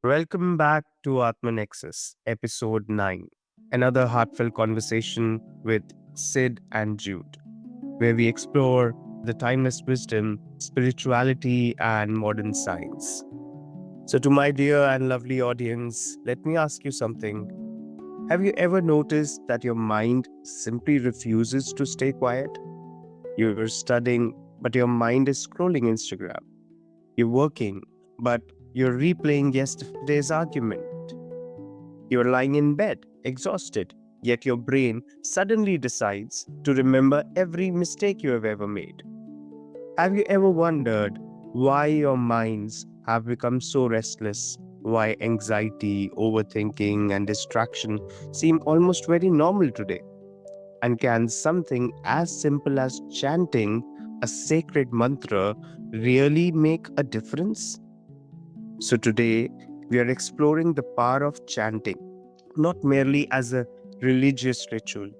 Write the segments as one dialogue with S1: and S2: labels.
S1: Welcome back to Atmanexus, episode 9, another heartfelt conversation with Sid and Jude, where we explore the timeless wisdom, spirituality, and modern science. So, to my dear and lovely audience, let me ask you something. Have you ever noticed that your mind simply refuses to stay quiet? You're studying, but your mind is scrolling Instagram. You're working, but you're replaying yesterday's argument. You're lying in bed, exhausted, yet your brain suddenly decides to remember every mistake you have ever made. Have you ever wondered why your minds have become so restless? Why anxiety, overthinking, and distraction seem almost very normal today? And can something as simple as chanting a sacred mantra really make a difference? So, today we are exploring the power of chanting, not merely as a religious ritual,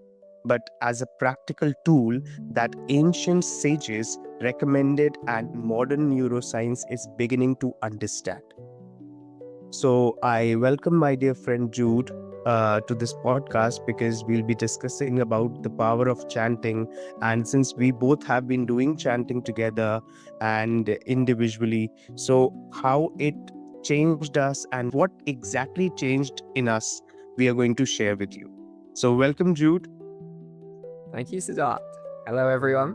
S1: but as a practical tool that ancient sages recommended and modern neuroscience is beginning to understand. So, I welcome my dear friend Jude to this podcast because we'll be discussing about the power of chanting. And since we both have been doing chanting together and individually, so how it changed us and what exactly changed in us, we are going to share with you. So, welcome, Jude.
S2: Thank you, Siddharth. Hello, everyone.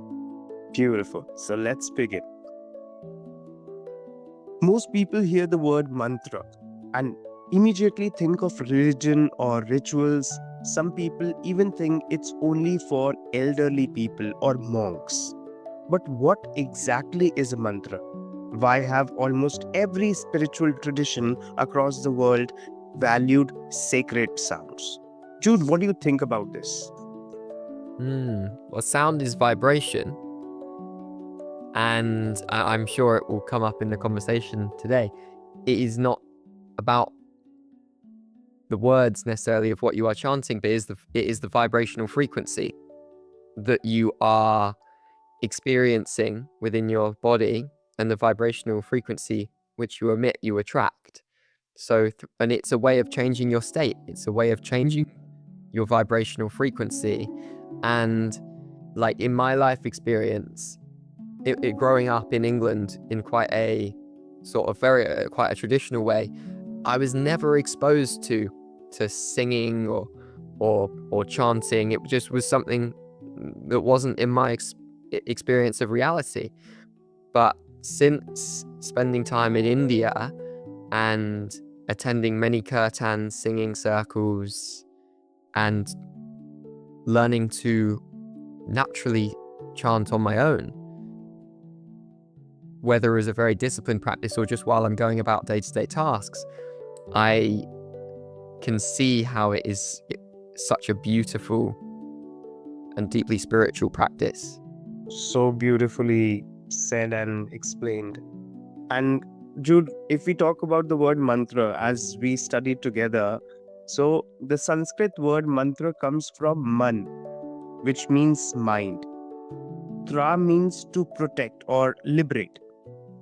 S1: Beautiful. So, let's begin. Most people hear the word mantra and immediately think of religion or rituals. Some people even think it's only for elderly people or monks. But what exactly is a mantra? Why have almost every spiritual tradition across the world valued sacred sounds? Jude, what do you think about this?
S2: Well, sound is vibration, and I'm sure it will come up in the conversation today. It is not about the words necessarily of what you are chanting, but it is the vibrational frequency that you are experiencing within your body, and the vibrational frequency which you emit, you attract. So, and it's a way of changing your state. It's a way of changing your vibrational frequency. And like in my life experience, it growing up in England in quite a sort of very quite a traditional way, I was never exposed to singing or chanting. It just was something that wasn't in my experience of reality. But since spending time in India and attending many kirtan singing circles and learning to naturally chant on my own, whether as a very disciplined practice or just while I'm going about day-to-day tasks, I can see how it is such a beautiful and deeply spiritual practice.
S1: So beautifully said and explained. And Jude, if we talk about the word mantra as we studied together, so the Sanskrit word mantra comes from man, which means mind. Tra means to protect or liberate.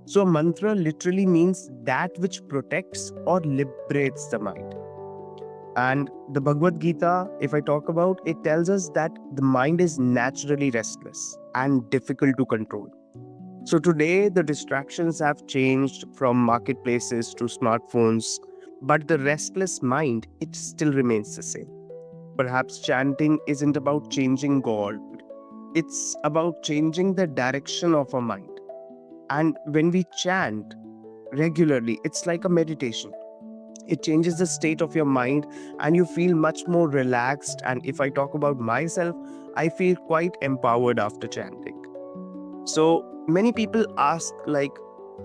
S1: So mantra literally means that which protects or liberates the mind. And the Bhagavad Gita, if I talk about, it tells us that the mind is naturally restless and difficult to control. So today, the distractions have changed from marketplaces to smartphones, but the restless mind, it still remains the same. Perhaps chanting isn't about changing God, it's about changing the direction of our mind. And when we chant regularly, it's like a meditation. It changes the state of your mind and you feel much more relaxed. And if I talk about myself, I feel quite empowered after chanting. So many people ask, like,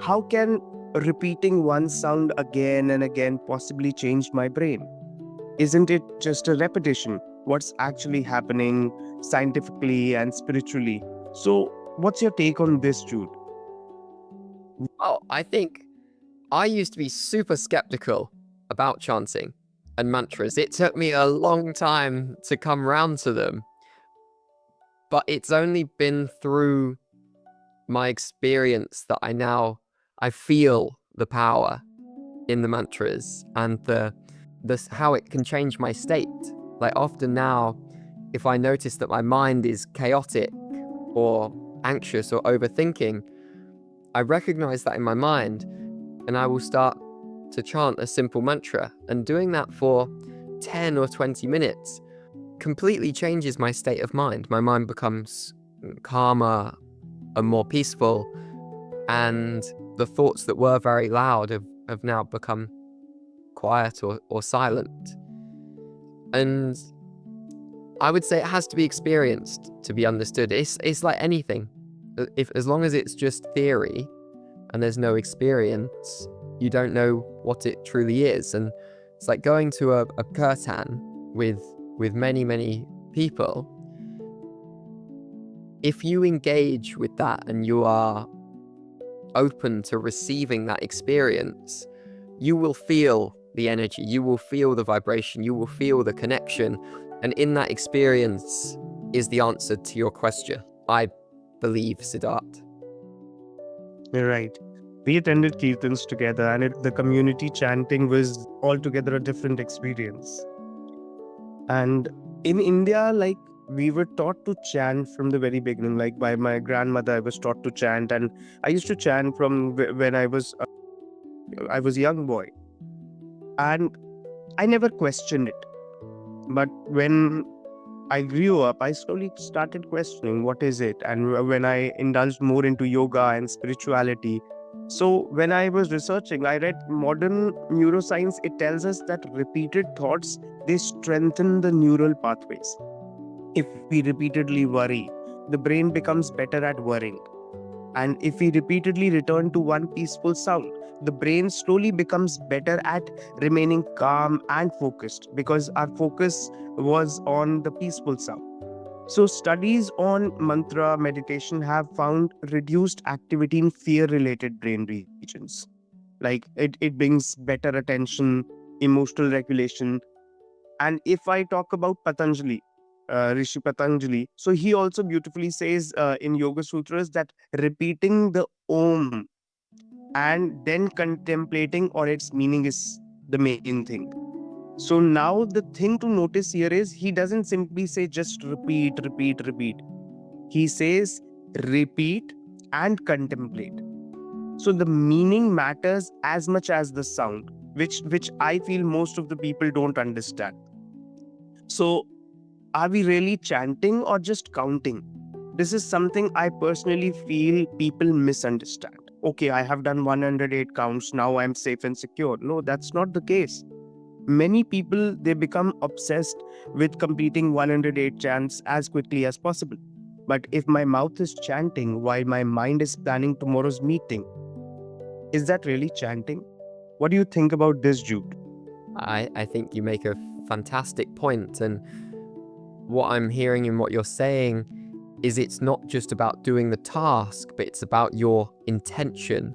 S1: how can repeating one sound again and again possibly change my brain? Isn't it just a repetition? What's actually happening scientifically and spiritually? So, what's your take on this, Jude?
S2: Oh, I think I used to be super skeptical about chanting and mantras. It took me a long time to come round to them, but it's only been through my experience that I feel the power. in the mantras and the how it can change my state. Like often now, if I notice that my mind is chaotic or anxious or overthinking, I recognize that in my mind and I will start to chant a simple mantra. And doing that for 10 or 20 minutes completely changes my state of mind. My mind becomes calmer and more peaceful, and the thoughts that were very loud have now become quiet or silent. And I would say it has to be experienced to be understood. It's like anything. If as long as it's just theory and there's no experience, you don't know what it truly is. And it's like going to a kirtan with many people. If you engage with that and you are open to receiving that experience, you will feel the energy, you will feel the vibration, you will feel the connection. And in that experience is the answer to your question, I believe, Siddharth.
S1: You're right. We attended Kirtans together, and the community chanting was altogether a different experience. And in India, like, we were taught to chant from the very beginning. Like, by my grandmother, I was taught to chant, and I used to chant from when I was a young boy, and I never questioned it. But when I grew up, I slowly started questioning what is it, and when I indulged more into yoga and spirituality. So when I was researching, I read modern neuroscience. It tells us that repeated thoughts, they strengthen the neural pathways. If we repeatedly worry, the brain becomes better at worrying. And if we repeatedly return to one peaceful sound, the brain slowly becomes better at remaining calm and focused, because our focus was on the peaceful sound. So, studies on mantra meditation have found reduced activity in fear related brain regions. Like, it brings better attention, emotional regulation. And if I talk about Patanjali, Rishi Patanjali, so he also beautifully says in Yoga Sutras that repeating the Om and then contemplating on its meaning is the main thing. So now the thing to notice here is he doesn't simply say just repeat, repeat, repeat. He says repeat and contemplate. So the meaning matters as much as the sound, which I feel most of the people don't understand. So are we really chanting or just counting? This is something I personally feel people misunderstand. Okay, I have done 108 counts, now I'm safe and secure. No, that's not the case. Many people, they become obsessed with completing 108 chants as quickly as possible. But if my mouth is chanting while my mind is planning tomorrow's meeting, is that really chanting? What do you think about this, Jude?
S2: I think you make a fantastic point, and what I'm hearing in what you're saying is it's not just about doing the task, but it's about your intention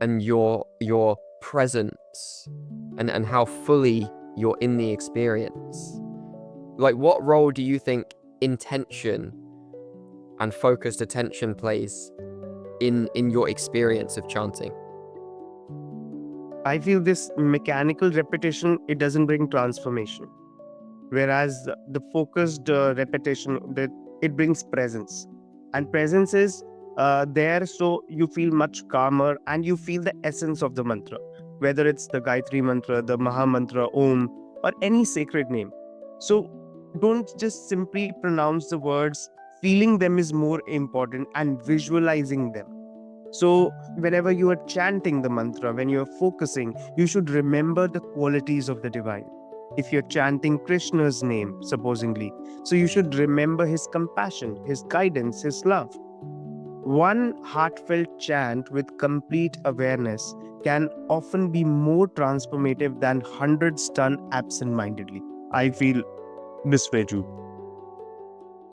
S2: and your presence and how fully you're in the experience. Like, what role do you think intention and focused attention plays in your experience of chanting?
S1: I feel this mechanical repetition, it doesn't bring transformation. Whereas the focused repetition, that it brings presence, and presence is there, so you feel much calmer and you feel the essence of the mantra, whether it's the Gayatri Mantra, the Maha-Mantra, Om, or any sacred name. So don't just simply pronounce the words. Feeling them is more important, and visualizing them. So, whenever you are chanting the mantra, when you are focusing, you should remember the qualities of the divine. If you're chanting Krishna's name, supposingly, so you should remember his compassion, his guidance, his love. One heartfelt chant with complete awareness can often be more transformative than hundreds done absent mindedly. I feel this way, Jude.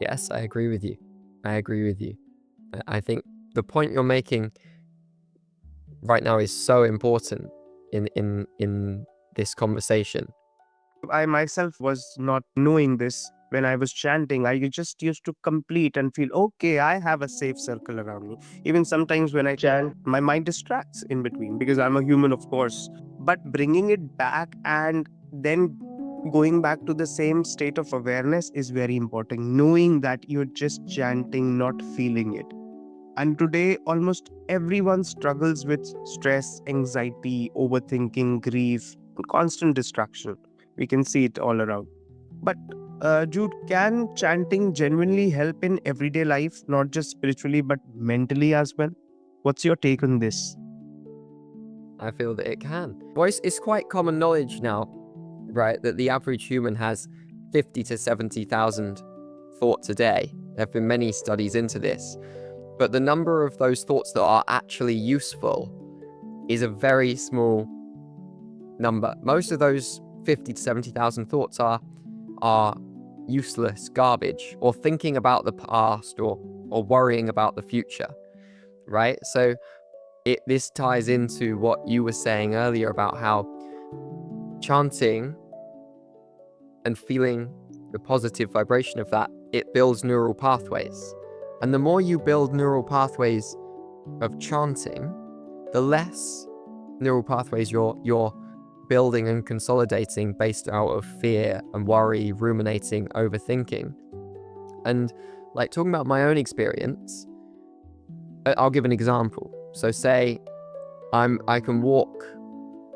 S2: Yes, I agree with you. I agree with you. I think the point you're making right now is so important in this conversation.
S1: I myself was not knowing this. when I was chanting, I just used to complete and feel, okay, I have a safe circle around me. Even sometimes when I chant, my mind distracts in between because I'm a human, of course. But bringing it back and then going back to the same state of awareness is very important. Knowing that you're just chanting, not feeling it. And today, almost everyone struggles with stress, anxiety, overthinking, grief, and constant distraction. We can see it all around. But, Jude, can chanting genuinely help in everyday life, not just spiritually, but mentally as well? What's your take on this?
S2: I feel that it can. Well, it's quite common knowledge now, right, that the average human has 50 to 70,000 thoughts a day. There have been many studies into this. But the number of those thoughts that are actually useful is a very small number. Most of those 50 to 70,000 thoughts are useless garbage, or thinking about the past, or worrying about the future, right? So this ties into what you were saying earlier about how chanting and feeling the positive vibration of that, it builds neural pathways. And the more you build neural pathways of chanting, the less neural pathways you're building and consolidating based out of fear and worry, ruminating, overthinking. And like talking about my own experience, I'll give an example. So say I can walk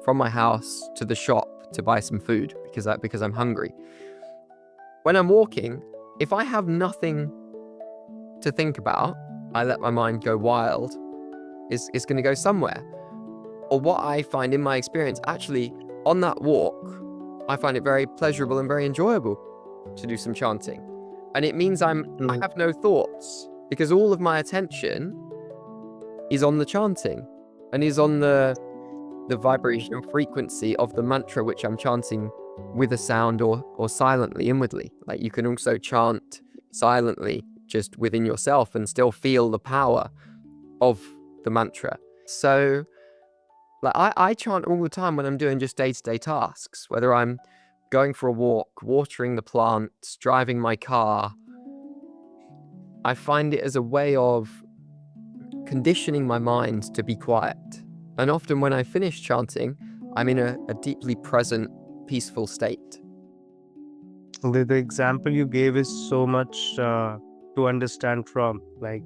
S2: from my house to the shop to buy some food because I'm hungry. When I'm walking, if I have nothing to think about, I let my mind go wild, it's going to go somewhere. Or what I find in my experience, actually, on that walk, I find it very pleasurable and very enjoyable to do some chanting. And it means I have no thoughts, because all of my attention is on the chanting and is on the vibrational frequency of the mantra which I'm chanting with a sound or silently, inwardly. Like you can also chant silently just within yourself and still feel the power of the mantra. So like I chant all the time when I'm doing just day-to-day tasks, whether I'm going for a walk, watering the plants, driving my car. I find it as a way of conditioning my mind to be quiet. And often when I finish chanting, I'm in a deeply present, peaceful state.
S1: The example you gave is so much to understand from. Like,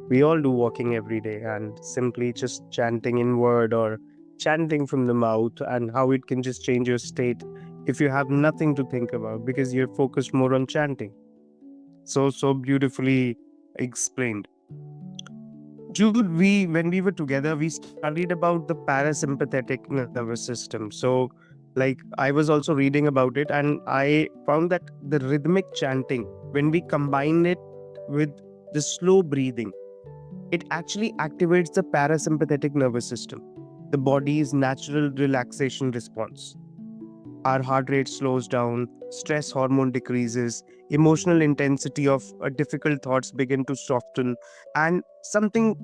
S1: we all do walking every day, and simply just chanting inward or chanting from the mouth, and how it can just change your state if you have nothing to think about because you're focused more on chanting. So beautifully explained. Jude, when we were together, we studied about the parasympathetic nervous system. So, like, I was also reading about it, and I found that the rhythmic chanting, when we combine it with the slow breathing, it actually activates the parasympathetic nervous system, the body's natural relaxation response. Our heart rate slows down, stress hormone decreases, emotional intensity of difficult thoughts begin to soften, and something,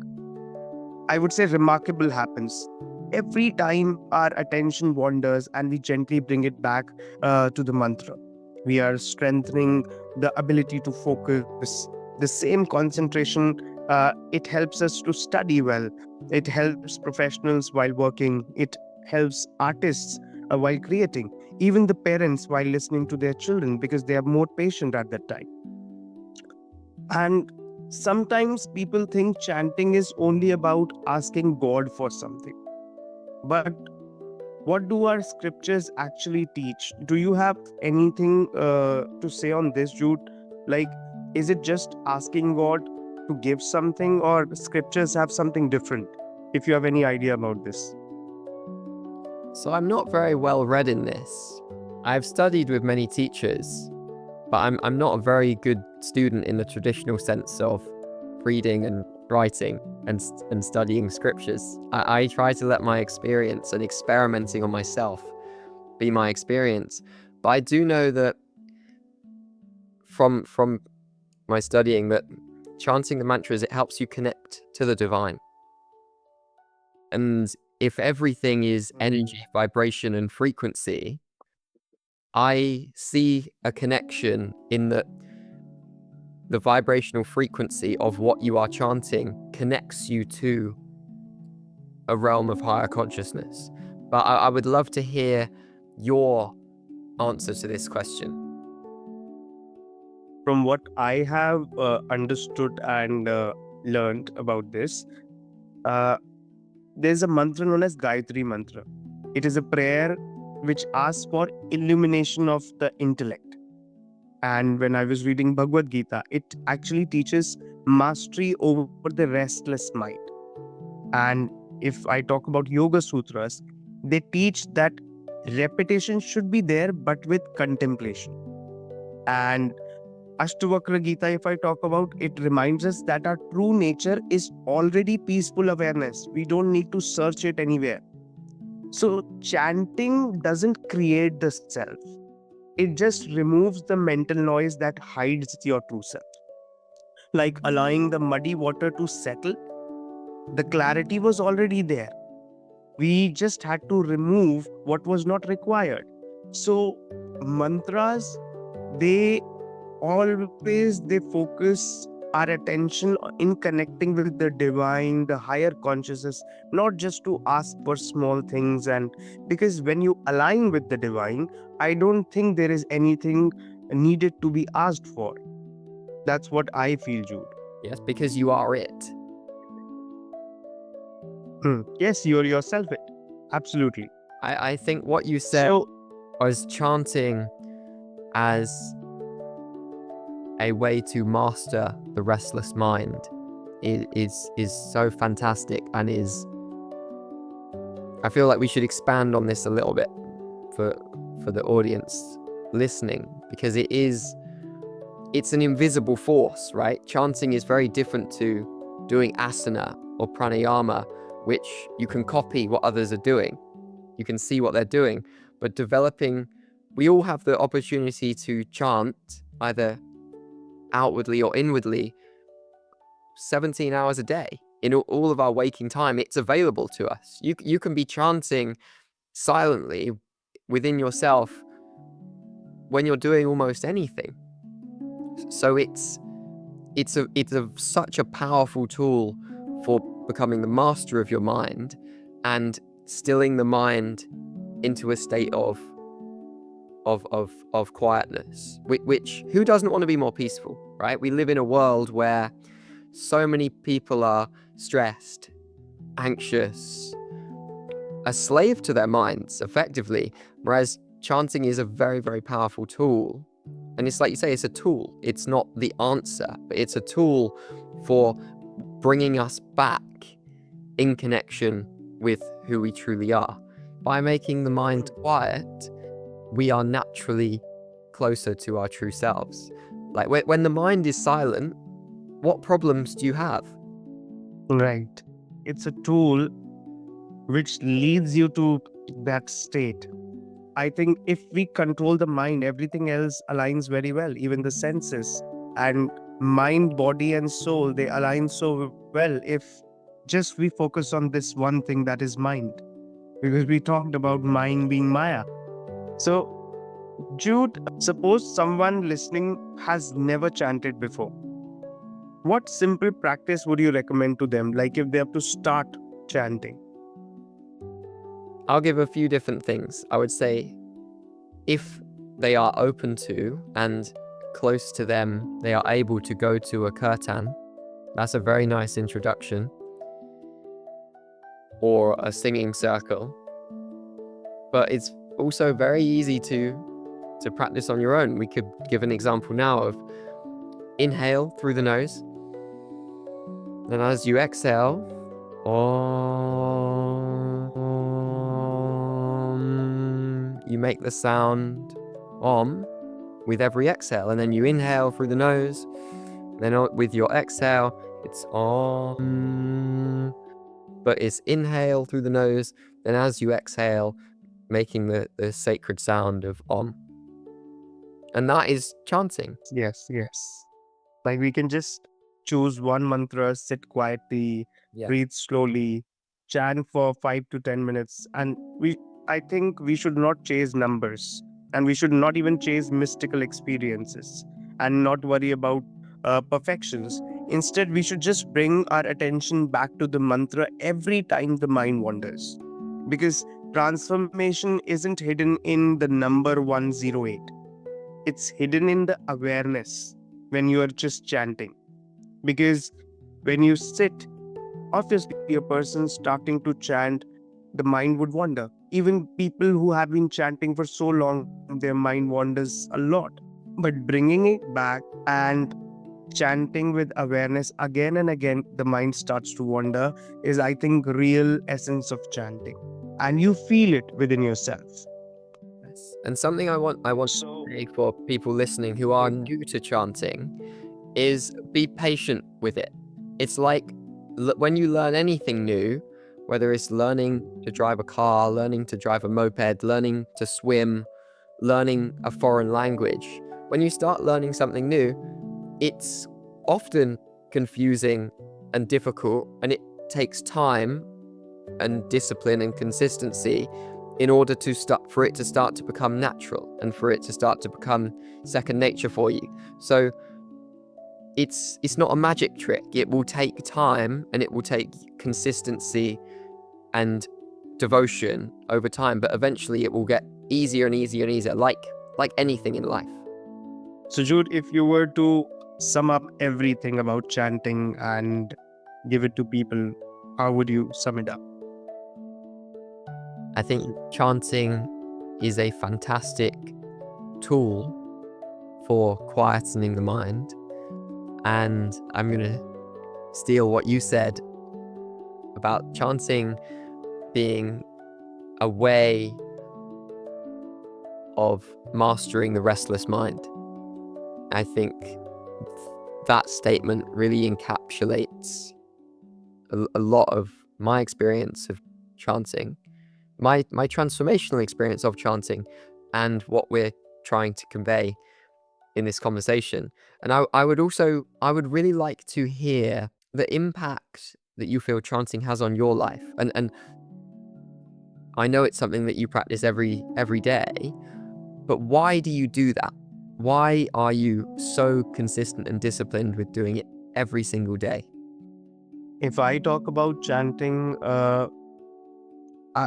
S1: I would say, remarkable happens. Every time our attention wanders and we gently bring it back to the mantra, we are strengthening the ability to focus. The same concentration, it helps us to study well. It helps professionals while working. It helps artists while creating. Even the parents while listening to their children because they are more patient at that time. And sometimes people think chanting is only about asking God for something. But what do our scriptures actually teach? Do you have anything to say on this, Jude? Like, is it just asking God to give something, or scriptures have something different? If you have any idea about this.
S2: So I'm not very well read in this. I've studied with many teachers, but I'm not a very good student in the traditional sense of reading and writing and studying scriptures. I try to let my experience and experimenting on myself be my experience. But I do know that from my studying that chanting the mantras, it helps you connect to the divine. And if everything is energy, vibration, and frequency, I see a connection in that the vibrational frequency of what you are chanting connects you to a realm of higher consciousness. But I would love to hear your answer to this question.
S1: From what I have understood and learned about this, uh, there's a mantra known as Gayatri Mantra. It is a prayer which asks for illumination of the intellect. And when I was reading Bhagavad Gita, it actually teaches mastery over the restless mind. And if I talk about Yoga Sutras, they teach that repetition should be there, but with contemplation. And Ashtavakra Gita, if I talk about, it reminds us that our true nature is already peaceful awareness. We don't need to search it anywhere. So, chanting doesn't create the self, it just removes the mental noise that hides your true self. Like allowing the muddy water to settle, the clarity was already there. We just had to remove what was not required. So, mantras, they always they focus our attention in connecting with the divine, the higher consciousness, not just to ask for small things. And because when you align with the divine, I don't think there is anything needed to be asked for. That's what I feel, Jude.
S2: Yes, because you are it.
S1: Yes, you're yourself it. Absolutely.
S2: I think what you said
S1: So,
S2: was chanting as a way to master the restless mind is so fantastic, and I feel like we should expand on this a little bit for the audience listening, because it's an invisible force, right? Chanting is very different to doing asana or pranayama, which you can copy what others are doing. You can see what they're doing. But we all have the opportunity to chant either outwardly or inwardly 17 hours a day. In all of our waking time, it's available to us. You can be chanting silently within yourself when you're doing almost anything. So it's such a powerful tool for becoming the master of your mind and stilling the mind into a state of quietness, which who doesn't want to be more peaceful, right? We live in a world where so many people are stressed, anxious, a slave to their minds effectively, whereas chanting is a very, very powerful tool. And it's like you say, it's a tool. It's not the answer, but it's a tool for bringing us back in connection with who we truly are. By making the mind quiet, we are naturally closer to our true selves. Like when the mind is silent, what problems do you have?
S1: right. It's a tool which leads you to that state. I think if we control the mind, everything else aligns very well, even the senses. And mind, body, and soul, they align so well if just we focus on this one thing, that is mind. Because we talked about mind being Maya. So, Jude, suppose someone listening has never chanted before. What simple practice would you recommend to them, like if they have to start chanting?
S2: I'll give a few different things. I would say if they are open to and close to them, they are able to go to a kirtan. That's a very nice introduction. Or a singing circle. But it's also very easy to practice on your own. We could give an example now of inhale through the nose. Then as you exhale, Om, you make the sound Om with every exhale. And then you inhale through the nose. Then with your exhale, it's Om. But it's inhale through the nose. Then as you exhale, making the sacred sound of Om. And that is chanting.
S1: Yes, yes. Like we can just choose one mantra, sit quietly,
S2: Yeah.
S1: breathe slowly, chant for 5 to 10 minutes. And I think we should not chase numbers. And we should not even chase mystical experiences and not worry about perfections. Instead, we should just bring our attention back to the mantra every time the mind wanders. Because transformation isn't hidden in the number 108, it's hidden in the awareness when you are just chanting. Because when you sit, obviously, a person starting to chant, the mind would wander. Even people who have been chanting for so long, their mind wanders a lot. But bringing it back and chanting with awareness again and again, the mind starts to wander, is, I think, real essence of chanting. And you feel it within yourself.
S2: Yes. And something I want to
S1: So,
S2: say for people listening who are new to chanting is be patient with it. It's like when you learn anything new, whether it's learning to drive a car, learning to drive a moped, learning to swim, learning a foreign language, when you start learning something new, it's often confusing and difficult, and it takes time and discipline and consistency in order to for it to start to become natural and for it to start to become second nature for you. So it's not a magic trick. It will take time and it will take consistency and devotion over time, but eventually it will get easier and easier and easier, like anything in life.
S1: so Jude, if you were to sum up everything about chanting and give it to people, how would you sum it up?
S2: I think chanting is a fantastic tool for quietening the mind. And I'm going to steal what you said about chanting being a way of mastering the restless mind. I think that statement really encapsulates a lot of my experience of chanting, my transformational experience of chanting, and what we're trying to convey in this conversation. And I would really like to hear the impact that you feel chanting has on your life. And I know it's something that you practice every day, but why do you do that? Why are you so consistent and disciplined with doing it every single day?
S1: If I talk about chanting,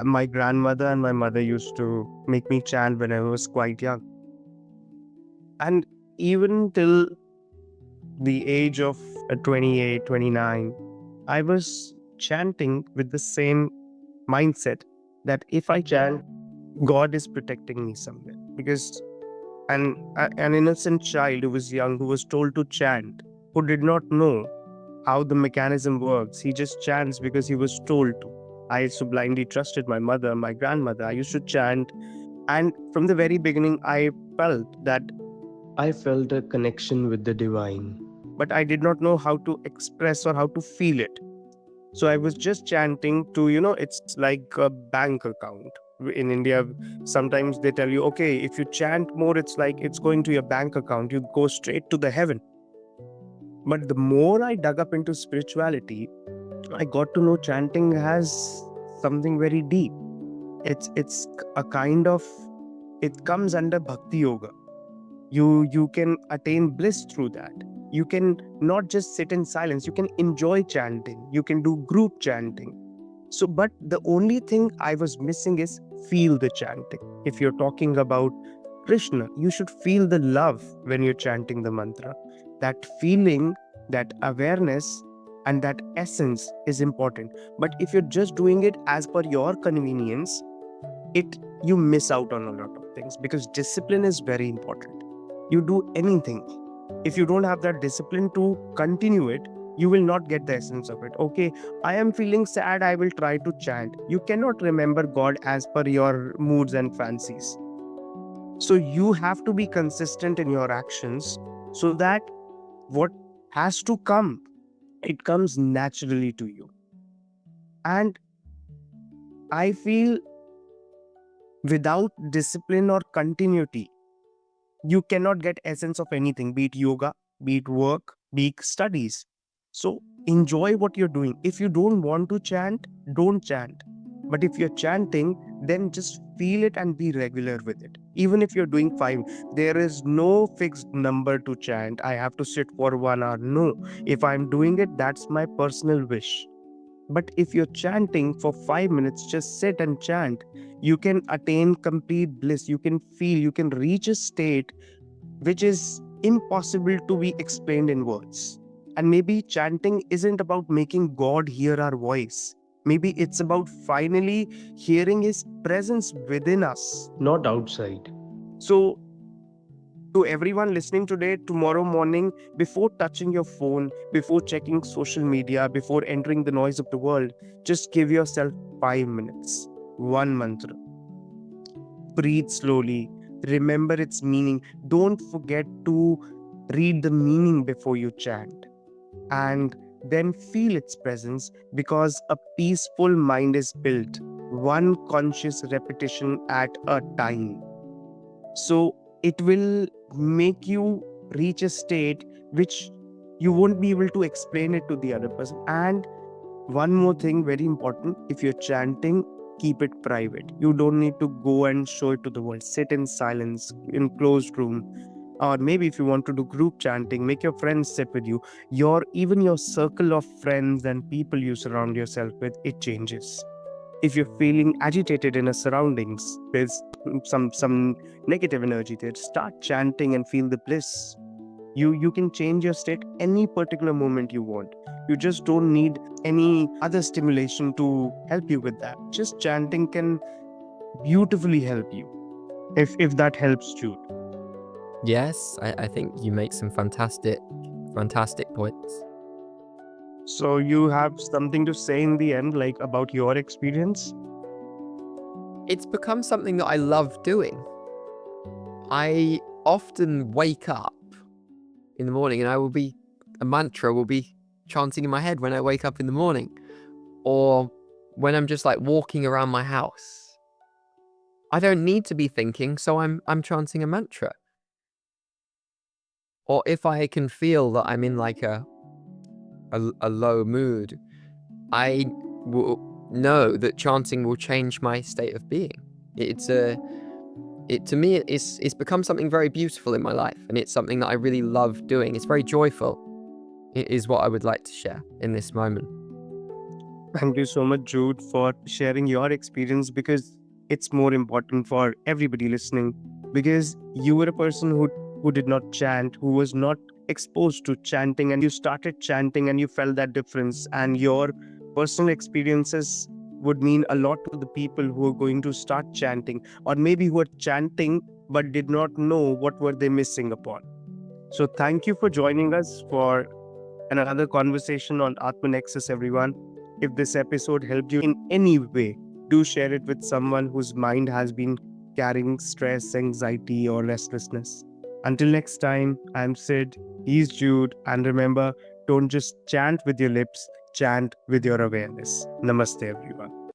S1: my grandmother and my mother used to make me chant when I was quite young. And even till the age of 28, 29, I was chanting with the same mindset that if I chant, God is protecting me somewhere. Because an innocent child who was young, who was told to chant, who did not know how the mechanism works, he just chants because he was told to. I used to blindly trusted my mother, my grandmother. I used to chant. And from the very beginning, I felt a connection with the divine. But I did not know how to express or how to feel it. So I was just chanting to, it's like a bank account. In India, sometimes they tell you, okay, if you chant more, it's like it's going to your bank account. You go straight to the heaven. But the more I dug up into spirituality, I got to know chanting has something very deep. It's a kind of, it comes under bhakti yoga. You can attain bliss through that. You can not just sit in silence, you can enjoy chanting, you can do group chanting. So but the only thing I was missing is feel the chanting. If you're talking about Krishna, you should feel the love when you're chanting the mantra. That feeling, that awareness, and that essence is important. But if you're just doing it as per your convenience, it you miss out on a lot of things, because discipline is very important. You do anything, if you don't have that discipline to continue it, you will not get the essence of it. Okay, I am feeling sad, I will try to chant. You cannot remember God as per your moods and fancies. So you have to be consistent in your actions, so that what has to come, it comes naturally to you. And I feel without discipline or continuity, you cannot get essence of anything, be it yoga, be it work, be it studies. So enjoy what you're doing. If you don't want to chant, don't chant. But if you're chanting, then just feel it and be regular with it. Even if you're doing 5, there is no fixed number to chant. I have to sit for 1 hour. No. If I'm doing it, that's my personal wish. But if you're chanting for 5 minutes, just sit and chant. You can attain complete bliss. You can feel, you can reach a state which is impossible to be explained in words. And maybe chanting isn't about making God hear our voice. Maybe it's about finally hearing His presence within us, not outside. So, to everyone listening today, tomorrow morning, before touching your phone, before checking social media, before entering the noise of the world, just give yourself 5 minutes. One mantra. Breathe slowly. Remember its meaning. Don't forget to read the meaning before you chant. And then feel its presence, because a peaceful mind is built one conscious repetition at a time. So it will make you reach a state which you won't be able to explain it to the other person. And one more thing, very important: if you're chanting, keep it private. You don't need to go and show it to the world. Sit in silence in closed room. Or maybe if you want to do group chanting, make your friends sit with you. Your circle of friends and people you surround yourself with, it changes. If you're feeling agitated in a surroundings, there's some negative energy there, start chanting and feel the bliss. You can change your state any particular moment you want. You just don't need any other stimulation to help you with that. Just chanting can beautifully help you, if that helps you.
S2: Yes, I think you make some fantastic points.
S1: So you have something to say in the end, like about your experience?
S2: It's become something that I love doing. I often wake up in the morning and a mantra will be chanting in my head when I wake up in the morning, or when I'm just like walking around my house. I don't need to be thinking, so I'm chanting a mantra. Or if I can feel that I'm in like a low mood, I will know that chanting will change my state of being. To me, it's become something very beautiful in my life, and it's something that I really love doing. It's very joyful. It is what I would like to share in this moment.
S1: Thank you so much, Jude, for sharing your experience, because it's more important for everybody listening. Because you were a person who did not chant, who was not exposed to chanting, and you started chanting and you felt that difference. And your personal experiences would mean a lot to the people who are going to start chanting, or maybe who are chanting but did not know what were they missing upon. So thank you for joining us for another conversation on Atmanexus, everyone. If this episode helped you in any way, do share it with someone whose mind has been carrying stress, anxiety, or restlessness. Until next time, I'm Sid, he's Jude, and remember, don't just chant with your lips, chant with your awareness. Namaste, everyone.